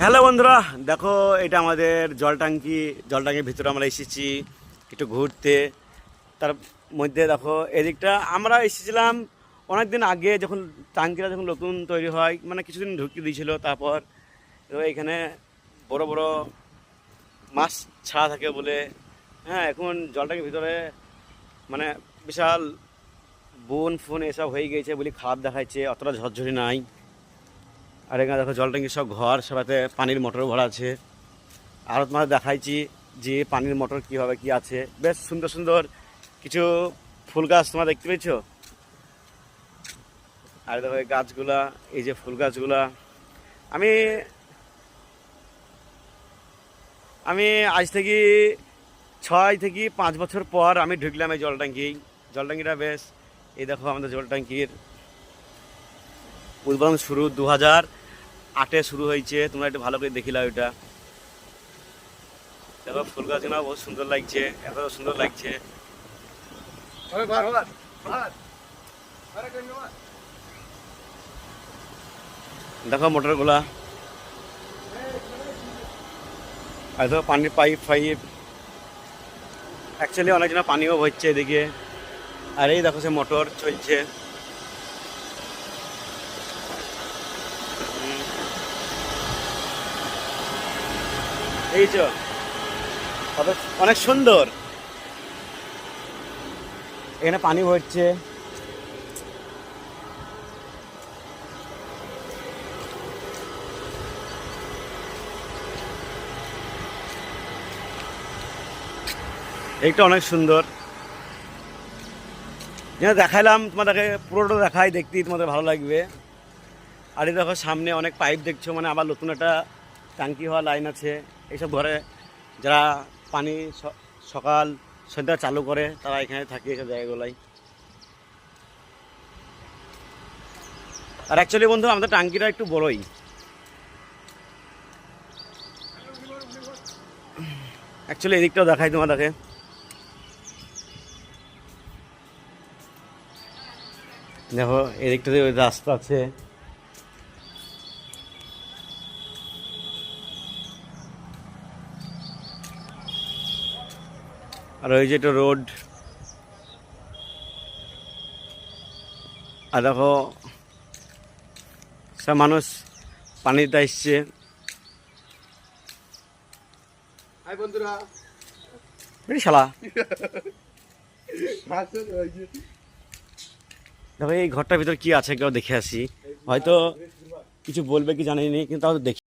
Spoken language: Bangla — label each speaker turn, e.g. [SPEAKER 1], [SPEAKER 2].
[SPEAKER 1] হ্যালো বন্ধুরা, দেখো এটা আমাদের জল ট্যাঙ্কির ভিতরে আমরা এসেছি একটু ঘুরতে। তার মধ্যে দেখো এদিকটা আমরা এসেছিলাম অনেক দিন আগে, যখন ট্যাঙ্কিটা যখন নতুন তৈরি হয়, মানে কিছুদিন ঢুকিয়ে দিয়েছিল। তারপর তো এখানে বড় বড় মাছ ছাড়া থাকে বলে, হ্যাঁ, এখন জল ট্যাঙ্কির ভিতরে মানে বিশাল বন ফোন এসব হয়ে গেছে বলে খারাপ দেখাচ্ছে, অতটা ঝরঝরি নাই। আর এখানে দেখো জল ট্যাঙ্কির সব ঘর, সবাইতে পানির মোটর ভরা আছে। আরও তোমাদের দেখাইছি যে পানির মোটর কীভাবে কি আছে। বেশ সুন্দর সুন্দর কিছু ফুল গাছ তোমরা দেখতে পেয়েছো। আর দেখো এই গাছগুলা, এই যে ফুল গাছগুলা, আমি আমি আজ থেকে 6 থেকে 5 বছর পর আমি ঢুকলাম এই জল ট্যাঙ্কিটা বেশ। এই দেখো আমাদের জল ট্যাঙ্কির উদ্বোধন শুরু 2008-এ শুরু হয়েছে। তোমরা একটু ভালো করে দেখিলাম ওইটা। দেখো ফুল গাছগুলো বহুত সুন্দর লাগছে, এত সুন্দর লাগছে। দেখো মোটরগুলা, আর দেখো পানির পাইপ অ্যাকচুয়ালি অনেক জনা পানিও ভরছে এদিকে। আর এই দেখো সে মোটর চলছে। এই যে কত অনেক সুন্দর, এখানে পানি ভরছে। এইটা অনেক সুন্দর, যেটা দেখাইলাম তোমাদেরকে পুরোটা দেখাই, দেখতেই তোমাদের ভালো লাগবে। আর এই দেখো সামনে অনেক পাইপ দেখছো, মানে আবার নতুন একটা ট্যাঙ্কি হওয়া লাইন আছে। এইসব ঘরে যারা পানি সকাল সন্ধ্যা চালু করে, তারা এখানে থাকে এইসব জায়গাগুলাই। আর অ্যাকচুয়ালি বন্ধু আমাদের ট্যাঙ্কিটা একটু বড়ই। অ্যাকচুয়ালি এদিকটাও দেখাই তোমাদেরকে। দেখো এদিকটাতে ওই রাস্তা আছে। আর ওই যে একটা রোড। আর দেখো সব মানুষ পানিতে এসছে। শালা দেখো এই ঘরটার ভিতর কি আছে, কেউ দেখে আসি। হয়তো কিছু বলবে কি জানিনি, কিন্তু তাও দেখি।